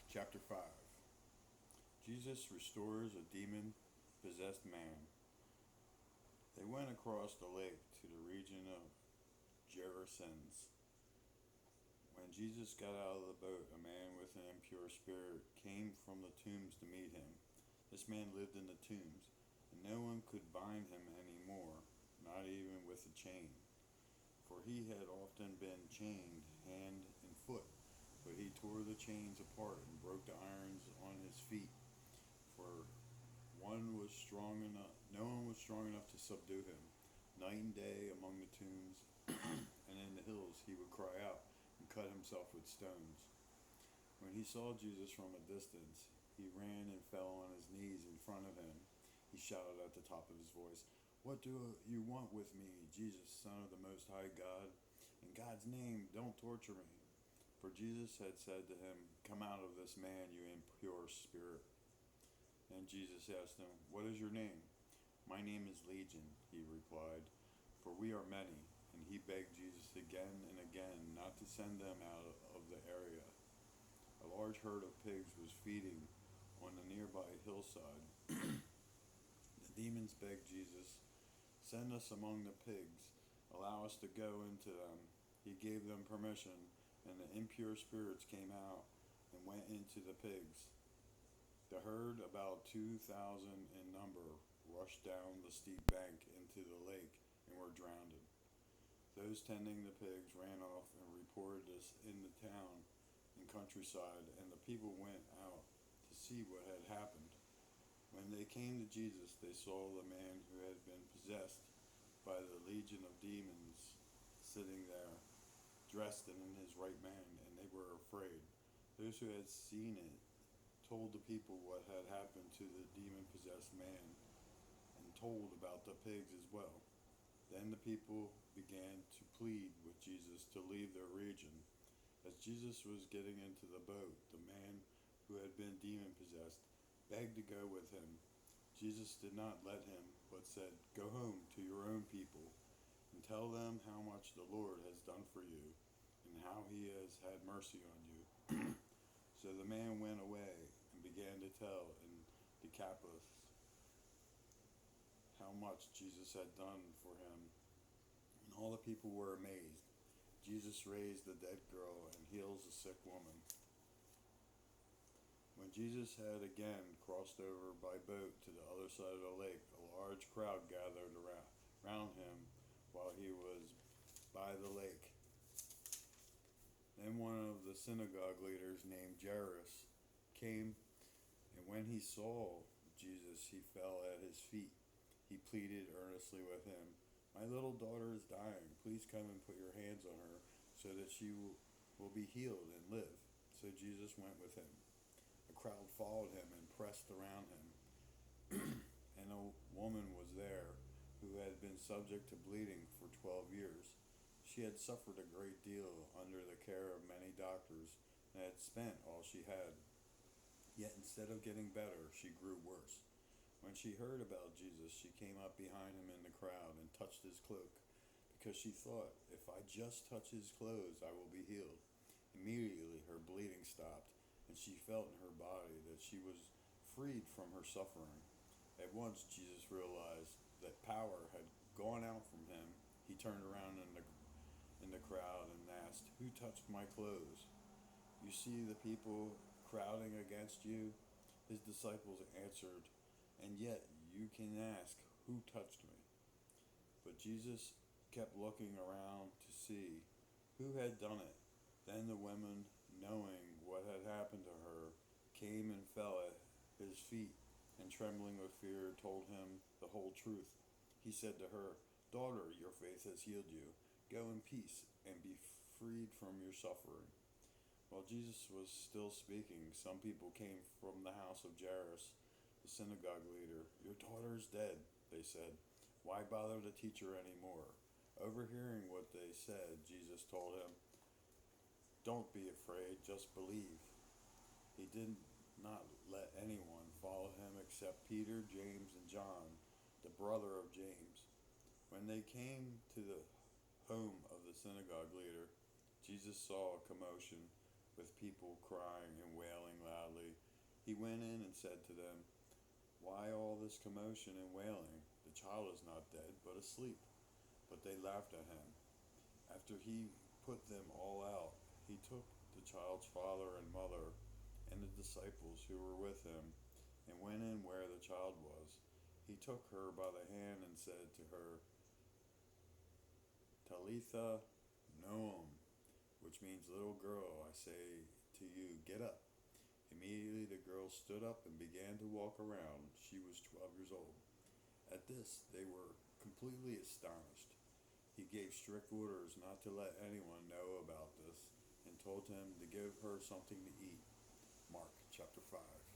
Chapter 5. Jesus restores a demon possessed man. They went across the lake to the region of Gerasenes. When Jesus got out of the boat, a man with an impure spirit came from the tombs to meet him. This man lived in the tombs, and no one could bind him any more, not even with a chain, for he had often been chained hand and foot. But he tore the chains apart and broke the irons on his feet, for no one was strong enough to subdue him. Night and day among the tombs and in the hills he would cry out and cut himself with stones. When he saw Jesus from a distance, he ran and fell on his knees in front of him. He shouted at the top of his voice, "What do you want with me, Jesus, Son of the Most High God? In God's name, don't torture me." For Jesus had said to him, "Come out of this man, you impure spirit." Then Jesus asked him, "What is your name?" "My name is Legion," he replied, "for we are many." And he begged Jesus again and again not to send them out of the area. A large herd of pigs was feeding on the nearby hillside. The demons begged Jesus, "Send us among the pigs. Allow us to go into them." He gave them permission, and the impure spirits came out and went into the pigs. The herd, about 2,000 in number, rushed down the steep bank into the lake and were drowned. Those tending the pigs ran off and reported this in the town and countryside, and the people went out to see what had happened. When they came to Jesus, they saw the man who had been possessed by the legion of demons sitting there, dressed and in his right mind, and they were afraid. Those who had seen it told the people what had happened to the demon-possessed man, and told about the pigs as well. Then the people began to plead with Jesus to leave their region. As Jesus was getting into the boat, the man who had been demon-possessed begged to go with him. Jesus did not let him, but said, "Go home to your own people and tell them how much the Lord has done for you and how he has had mercy on you." So the man went away and began to tell in Decapolis how much Jesus had done for him, and all the people were amazed. Jesus raised the dead girl and heals a sick woman. When Jesus had again crossed over by boat to the other side of the lake, a large crowd gathered around him while he was by the lake. Then one of the synagogue leaders named Jairus came, and when he saw Jesus, he fell at his feet. He pleaded earnestly with him, "My little daughter is dying. Please come and put your hands on her so that she will be healed and live." So Jesus went with him. A crowd followed him and pressed around him. And a woman was there who had been subject to bleeding for 12 years. She had suffered a great deal under the care of many doctors and had spent all she had. Yet instead of getting better, she grew worse. When she heard about Jesus, she came up behind him in the crowd and touched his cloak, because she thought, "If I just touch his clothes, I will be healed." Immediately her bleeding stopped, and she felt in her body that she was freed from her suffering. At once Jesus realized that power had gone out from him. He turned around in the crowd and asked, "Who touched my clothes?" "You see the people crowding against you," his disciples answered, "and yet you can ask, 'Who touched me?'" But Jesus kept looking around to see who had done it. Then the woman, knowing what had happened to her, came and fell at his feet, and trembling with fear told him the whole truth. He said to her, "Daughter, your faith has healed you. Go in peace and be freed from your suffering." While Jesus was still speaking, some people came from the house of Jairus, the synagogue leader. "Your daughter is dead," they said. "Why bother the teacher anymore?" Overhearing what they said, Jesus told him, "Don't be afraid, just believe." He did not let anyone follow him except Peter, James, and John, the brother of James. When they came to the home of the synagogue leader, Jesus saw a commotion with people crying and wailing loudly. He went in and said to them, "Why all this commotion and wailing? The child is not dead, but asleep." But they laughed at him. After he put them all out, he took the child's father and mother and the disciples who were with him and went in where the child was. He took her by the hand and said to her, "Talitha Noam," which means, "Little girl, I say to you, get up." Immediately the girl stood up and began to walk around. She was 12 years old. At this, they were completely astonished. He gave strict orders not to let anyone know about this and told him to give her something to eat. Mark chapter 5.